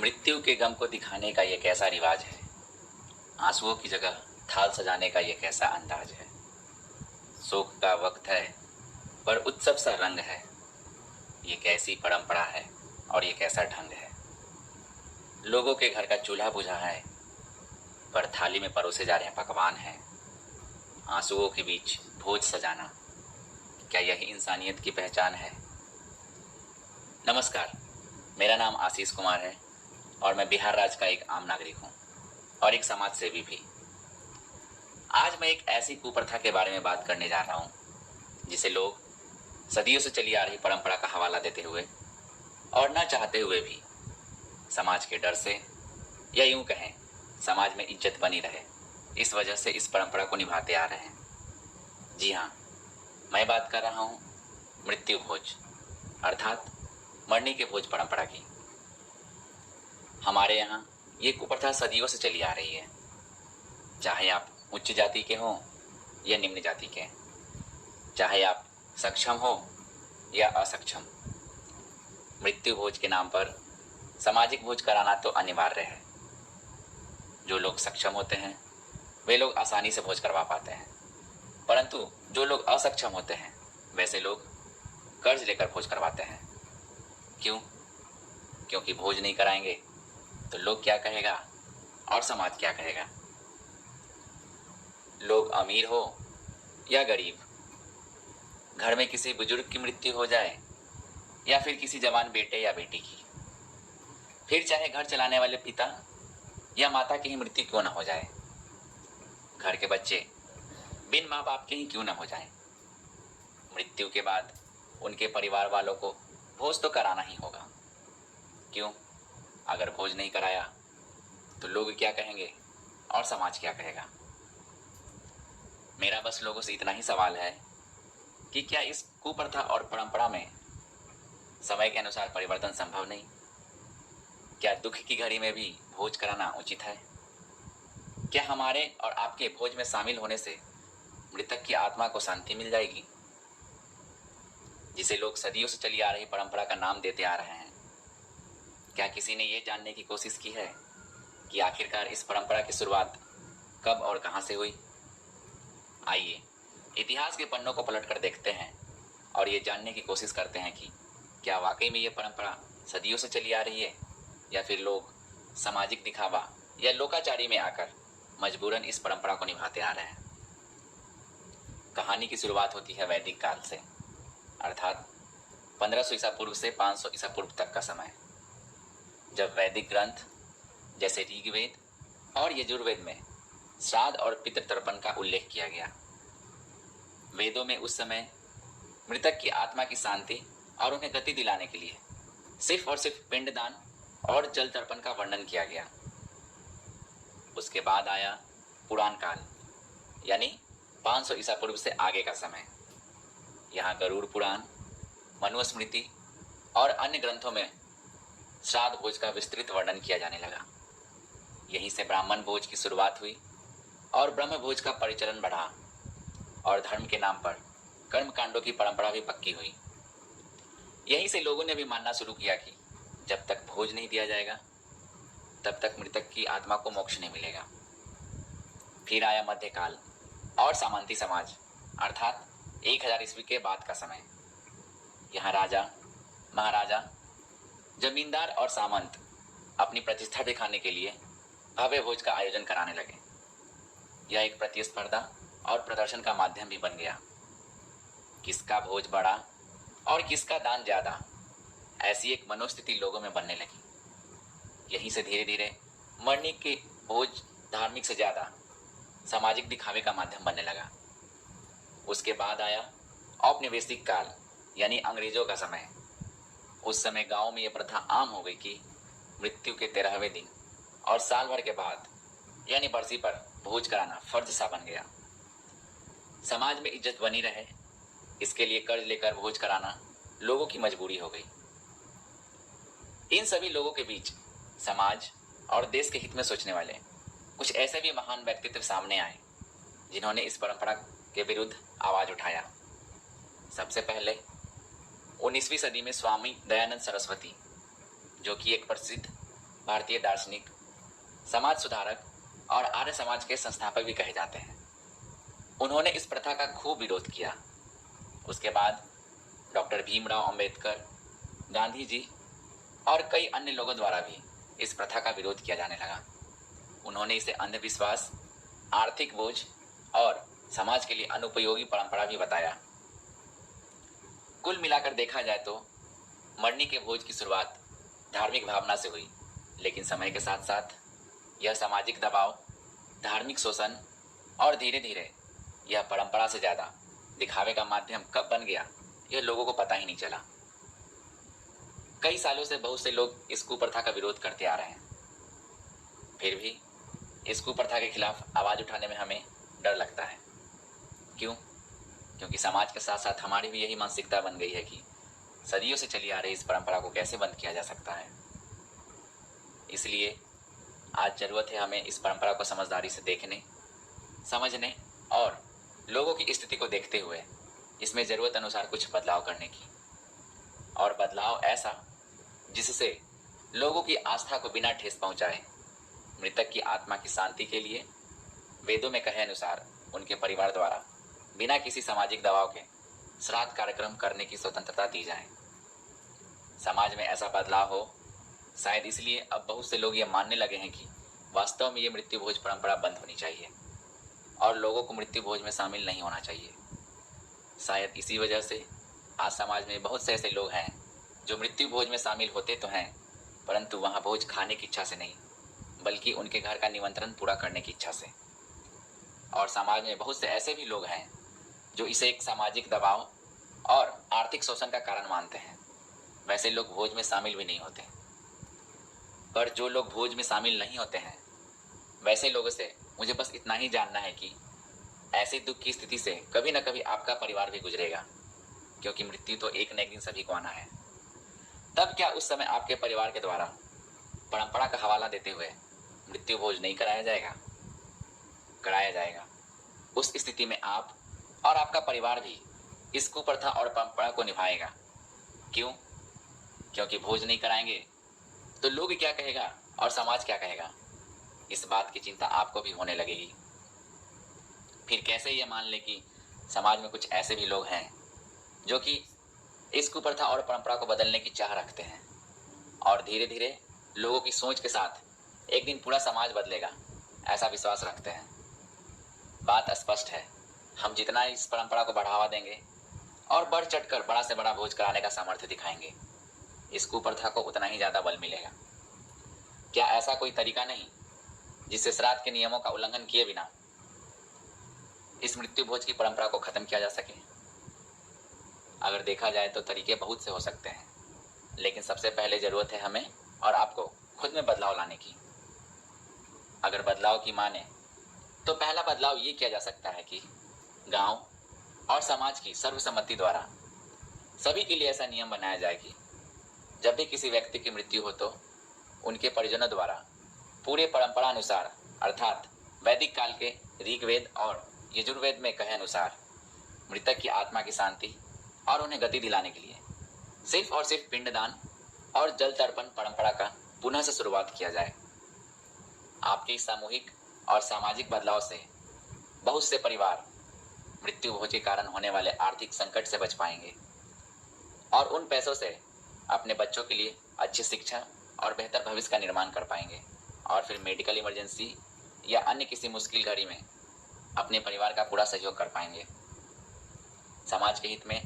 मृत्यु के गम को दिखाने का ये कैसा रिवाज है। आंसुओं की जगह थाल सजाने का ये कैसा अंदाज है। शोक का वक्त है पर उत्सव सा रंग है। ये कैसी परंपरा है और ये कैसा ढंग है। लोगों के घर का चूल्हा बुझा है पर थाली में परोसे जा रहे पकवान हैं। आंसुओं के बीच भोज सजाना, क्या यही इंसानियत की पहचान है। नमस्कार, मेरा नाम आशीष कुमार है और मैं बिहार राज्य का एक आम नागरिक हूँ और एक समाज सेवी भी। आज मैं एक ऐसी कुप्रथा के बारे में बात करने जा रहा हूँ जिसे लोग सदियों से चली आ रही परंपरा का हवाला देते हुए और न चाहते हुए भी समाज के डर से या यूं कहें समाज में इज्जत बनी रहे, इस वजह से इस परंपरा को निभाते आ रहे हैं। जी हाँ, मैं बात कर रहा हूँ मृत्यु भोज अर्थात मरने के भोज परंपरा की। हमारे यहाँ ये कुप्रथा सदियों से चली आ रही है, चाहे आप उच्च जाति के हों या निम्न जाति के, चाहे आप सक्षम हो या असक्षम। मृत्यु भोज के नाम पर सामाजिक भोज कराना तो अनिवार्य है। जो लोग सक्षम होते हैं वे लोग आसानी से भोज करवा पाते हैं, परंतु जो लोग असक्षम होते हैं वैसे लोग कर्ज लेकर भोज करवाते हैं। क्यों? क्योंकि भोज नहीं कराएंगे तो लोग क्या कहेगा और समाज क्या कहेगा। लोग अमीर हो या गरीब, घर में किसी बुजुर्ग की मृत्यु हो जाए या फिर किसी जवान बेटे या बेटी की, फिर चाहे घर चलाने वाले पिता या माता की ही मृत्यु क्यों न हो जाए, घर के बच्चे बिन माँ बाप के ही क्यों न हो जाएं, मृत्यु के बाद उनके परिवार वालों को भोज तो कराना ही होगा। क्यों? अगर भोज नहीं कराया तो लोग क्या कहेंगे और समाज क्या कहेगा। मेरा बस लोगों से इतना ही सवाल है कि क्या इस कुप्रथा और परंपरा में समय के अनुसार परिवर्तन संभव नहीं? क्या दुख की घड़ी में भी भोज कराना उचित है? क्या हमारे और आपके भोज में शामिल होने से मृतक की आत्मा को शांति मिल जाएगी? जिसे लोग सदियों से चली आ रही परंपरा का नाम देते आ रहे हैं, क्या किसी ने यह जानने की कोशिश की है कि आखिरकार इस परंपरा की शुरुआत कब और कहां से हुई? आइए इतिहास के पन्नों को पलटकर देखते हैं और ये जानने की कोशिश करते हैं कि क्या वाकई में ये परंपरा सदियों से चली आ रही है या फिर लोग सामाजिक दिखावा या लोकाचारी में आकर मजबूरन इस परंपरा को निभाते आ रहे हैं। कहानी की शुरुआत होती है वैदिक काल से, अर्थात 1500 ईसा पूर्व से 500 ईसा पूर्व तक का समय, जब वैदिक ग्रंथ जैसे ऋग्वेद और यजुर्वेद में श्राद्ध और पितृतर्पण का उल्लेख किया गया। वेदों में उस समय मृतक की आत्मा की शांति और उन्हें गति दिलाने के लिए सिर्फ और सिर्फ पिंडदान और जल तर्पण का वर्णन किया गया। उसके बाद आया पुराण काल, यानी 500 ईसा पूर्व से आगे का समय। यहाँ गरुड़ पुराण, मनुस्मृति और अन्य ग्रंथों में श्राद्ध भोज का विस्तृत वर्णन किया जाने लगा। यहीं से ब्राह्मण भोज की शुरुआत हुई और ब्रह्म भोज का परिचलन बढ़ा और धर्म के नाम पर कर्म कांडों की परंपरा भी पक्की हुई। यहीं से लोगों ने भी मानना शुरू किया कि जब तक भोज नहीं दिया जाएगा तब तक मृतक की आत्मा को मोक्ष नहीं मिलेगा। फिर आया मध्यकाल और सामंती समाज, अर्थात 1000 ईस्वी के बाद का समय। यहाँ राजा, महाराजा, जमींदार और सामंत अपनी प्रतिष्ठा दिखाने के लिए भव्य भोज का आयोजन कराने लगे। यह एक प्रतिस्पर्धा और प्रदर्शन का माध्यम भी बन गया। किसका भोज बड़ा और किसका दान ज्यादा, ऐसी एक मनोस्थिति लोगों में बनने लगी। यहीं से धीरे धीरे मरने के भोज धार्मिक से ज्यादा सामाजिक दिखावे का माध्यम बनने लगा। उसके बाद आया औपनिवेशिक काल, यानी अंग्रेजों का समय। उस समय गांव में यह प्रथा आम हो गई कि मृत्यु के 13वें दिन और साल भर के बाद यानी बरसी पर भोज कराना फर्ज सा बन गया। समाज में इज्जत बनी रहे, इसके लिए कर्ज लेकर भोज कराना लोगों की मजबूरी हो गई। इन सभी लोगों के बीच समाज और देश के हित में सोचने वाले कुछ ऐसे भी महान व्यक्तित्व सामने आए जिन्होंने इस परंपरा के विरुद्ध आवाज उठाया। सबसे पहले 19वीं सदी में स्वामी दयानंद सरस्वती, जो कि एक प्रसिद्ध भारतीय दार्शनिक, समाज सुधारक और आर्य समाज के संस्थापक भी कहे जाते हैं। उन्होंने इस प्रथा का खूब विरोध किया। उसके बाद डॉक्टर भीमराव अंबेडकर, गांधी जी और कई अन्य लोगों द्वारा भी इस प्रथा का विरोध किया जाने लगा। उन्होंने इसे अंधविश्वास, आर्थिक बोझ और समाज के लिए अनुपयोगी परंपरा भी बताया। कुल मिलाकर देखा जाए तो मरनी के भोज की शुरुआत धार्मिक भावना से हुई, लेकिन समय के साथ साथ यह सामाजिक दबाव, धार्मिक शोषण और धीरे धीरे यह परंपरा से ज्यादा दिखावे का माध्यम कब बन गया, यह लोगों को पता ही नहीं चला। कई सालों से बहुत से लोग इस कुप्रथा का विरोध करते आ रहे हैं, फिर भी इस कुप्रथा के खिलाफ आवाज उठाने में हमें डर लगता है। क्यों? क्योंकि समाज के साथ साथ हमारी भी यही मानसिकता बन गई है कि सदियों से चली आ रही इस परंपरा को कैसे बंद किया जा सकता है। इसलिए आज जरूरत है हमें इस परंपरा को समझदारी से देखने, समझने और लोगों की स्थिति को देखते हुए इसमें जरूरत अनुसार कुछ बदलाव करने की, और बदलाव ऐसा जिससे लोगों की आस्था को बिना ठेस पहुंचाए मृतक की आत्मा की शांति के लिए वेदों में कहे अनुसार उनके परिवार द्वारा बिना किसी सामाजिक दबाव के श्राद्ध कार्यक्रम करने की स्वतंत्रता दी जाए। समाज में ऐसा बदलाव हो, शायद इसलिए अब बहुत से लोग ये मानने लगे हैं कि वास्तव में ये मृत्यु भोज परंपरा बंद होनी चाहिए और लोगों को मृत्यु भोज में शामिल नहीं होना चाहिए। शायद इसी वजह से आज समाज में बहुत से ऐसे लोग हैं जो मृत्यु भोज में शामिल होते तो हैं, परंतु वहां भोज खाने की इच्छा से नहीं, बल्कि उनके घर का निमंत्रण पूरा करने की इच्छा से। और समाज में बहुत से ऐसे भी लोग हैं जो इसे एक सामाजिक दबाव और आर्थिक शोषण का कारण मानते हैं। वैसे लोग भोज में शामिल भी नहीं होते। पर जो लोग भोज में शामिल नहीं होते हैं, वैसे लोगों से मुझे बस इतना ही जानना है कि ऐसे दुख की स्थिति से कभी न कभी आपका परिवार भी गुजरेगा, क्योंकि मृत्यु तो एक न एक दिन सभी को आना है। तब क्या उस समय आपके परिवार के द्वारा परंपरा का हवाला देते हुए मृत्यु भोज नहीं कराया जाएगा? कराया जाएगा। उस स्थिति में आप और आपका परिवार भी इस कुप्रथा और परंपरा को निभाएगा। क्यों? क्योंकि भोज नहीं कराएंगे तो लोग क्या कहेगा और समाज क्या कहेगा, इस बात की चिंता आपको भी होने लगेगी। फिर कैसे ये मान ले कि समाज में कुछ ऐसे भी लोग हैं जो कि इस कुप्रथा और परंपरा को बदलने की चाह रखते हैं, और धीरे धीरे लोगों की सोच के साथ एक दिन पूरा समाज बदलेगा, ऐसा विश्वास रखते हैं। बात स्पष्ट है, हम जितना इस परंपरा को बढ़ावा देंगे और बढ़ चढ़कर बड़ा से बड़ा भोज कराने का सामर्थ्य दिखाएंगे, इस कुप्रथा को उतना ही ज्यादा बल मिलेगा। क्या ऐसा कोई तरीका नहीं जिससे श्राद्ध के नियमों का उल्लंघन किए बिना इस मृत्यु भोज की परंपरा को खत्म किया जा सके? अगर देखा जाए तो तरीके बहुत से हो सकते हैं, लेकिन सबसे पहले जरूरत है हमें और आपको खुद में बदलाव लाने की। अगर बदलाव की माने तो पहला बदलाव ये किया जा सकता है कि गांव और समाज की सर्वसम्मति द्वारा सभी के लिए ऐसा नियम बनाया जाए कि जब भी किसी व्यक्ति की मृत्यु हो तो उनके परिजनों द्वारा पूरे परंपरा अनुसार, अर्थात वैदिक काल के ऋग्वेद और यजुर्वेद में कहे अनुसार मृतक की आत्मा की शांति और उन्हें गति दिलाने के लिए सिर्फ और सिर्फ पिंडदान और जल तर्पण परंपरा का पुनः से शुरुआत किया जाए। आपके इस सामूहिक और सामाजिक बदलाव से बहुत से परिवार मृत्यु भोज के कारण होने वाले आर्थिक संकट से बच पाएंगे और उन पैसों से अपने बच्चों के लिए अच्छी शिक्षा और बेहतर भविष्य का निर्माण कर पाएंगे, और फिर मेडिकल इमरजेंसी या अन्य किसी मुश्किल घड़ी में अपने परिवार का पूरा सहयोग कर पाएंगे। समाज के हित में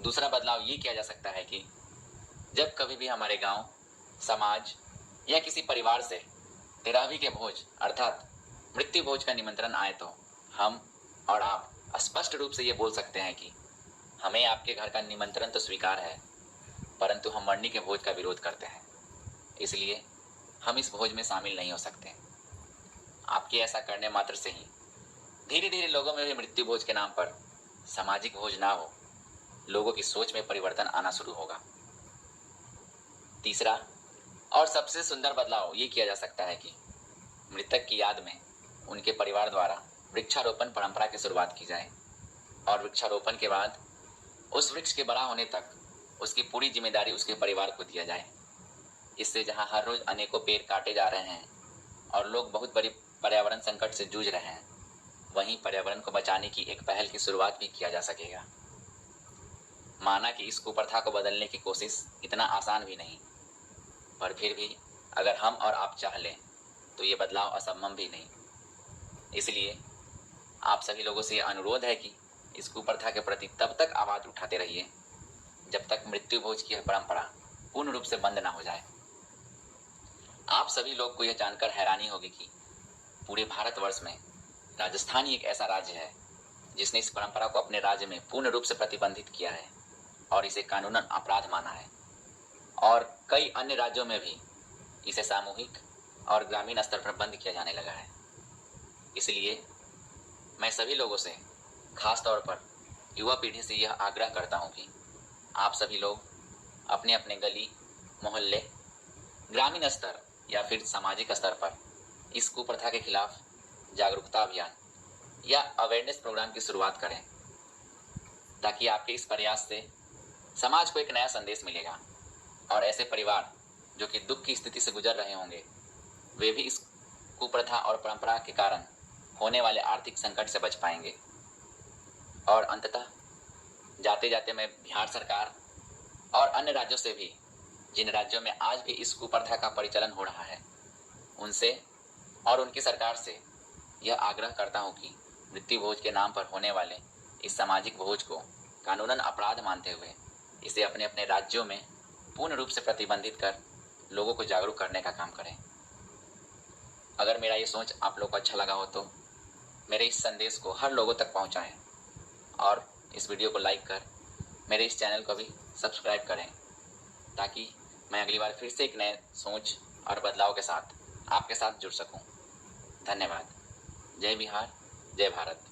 दूसरा बदलाव ये किया जा सकता है कि जब कभी भी हमारे गांव, समाज या किसी परिवार से तेरहवीं के भोज अर्थात मृत्यु भोज का निमंत्रण आए तो हम और आप स्पष्ट रूप से ये बोल सकते हैं कि हमें आपके घर का निमंत्रण तो स्वीकार है, परंतु हम मरनी के भोज का विरोध करते हैं, इसलिए हम इस भोज में शामिल नहीं हो सकते। आपके ऐसा करने मात्र से ही धीरे धीरे लोगों में भी मृत्यु भोज के नाम पर सामाजिक भोज ना हो, लोगों की सोच में परिवर्तन आना शुरू होगा। तीसरा और सबसे सुंदर बदलाव ये किया जा सकता है कि मृतक की याद में उनके परिवार द्वारा वृक्षारोपण परंपरा की शुरुआत की जाए, और वृक्षारोपण के बाद उस वृक्ष के बड़ा होने तक उसकी पूरी जिम्मेदारी उसके परिवार को दिया जाए। इससे जहां हर रोज अनेकों पेड़ काटे जा रहे हैं और लोग बहुत बड़ी पर्यावरण संकट से जूझ रहे हैं, वहीं पर्यावरण को बचाने की एक पहल की शुरुआत भी किया जा सकेगा। माना कि इस कुप्रथा को बदलने की कोशिश इतना आसान भी नहीं, पर फिर भी अगर हम और आप चाह लें तो ये बदलाव असंभव भी नहीं। इसलिए आप सभी लोगों से यह अनुरोध है कि इस कुप्रथा के प्रति तब तक आवाज उठाते रहिए जब तक मृत्यु भोज की यह परंपरा पूर्ण रूप से बंद ना हो जाए। आप सभी लोग को यह जानकर हैरानी होगी कि पूरे भारतवर्ष में राजस्थान ही एक ऐसा राज्य है जिसने इस परंपरा को अपने राज्य में पूर्ण रूप से प्रतिबंधित किया है और इसे कानूनन अपराध माना है। और कई अन्य राज्यों में भी इसे सामूहिक और ग्रामीण स्तर पर बंद किया जाने लगा है। इसलिए मैं सभी लोगों से, खास तौर पर युवा पीढ़ी से यह आग्रह करता हूं कि आप सभी लोग अपने अपने गली, मोहल्ले, ग्रामीण स्तर या फिर सामाजिक स्तर पर इस कुप्रथा के खिलाफ जागरूकता अभियान या अवेयरनेस प्रोग्राम की शुरुआत करें, ताकि आपके इस प्रयास से समाज को एक नया संदेश मिलेगा और ऐसे परिवार जो कि दुख की स्थिति से गुजर रहे होंगे, वे भी इस कुप्रथा और परंपरा के कारण होने वाले आर्थिक संकट से बच पाएंगे। और अंततः जाते जाते मैं बिहार सरकार और अन्य राज्यों से भी, जिन राज्यों में आज भी इस कुप्रथा का परिचालन हो रहा है, उनसे और उनकी सरकार से यह आग्रह करता हूं कि मृत्यु भोज के नाम पर होने वाले इस सामाजिक भोज को कानूनन अपराध मानते हुए इसे अपने अपने राज्यों में पूर्ण रूप से प्रतिबंधित कर लोगों को जागरूक करने का काम करें। अगर मेरा ये सोच आप लोग को अच्छा लगा हो तो मेरे इस संदेश को हर लोगों तक पहुंचाएं और इस वीडियो को लाइक कर मेरे इस चैनल को भी सब्सक्राइब करें, ताकि मैं अगली बार फिर से एक नए सोच और बदलाव के साथ आपके साथ जुड़ सकूं। धन्यवाद। जय बिहार, जय भारत।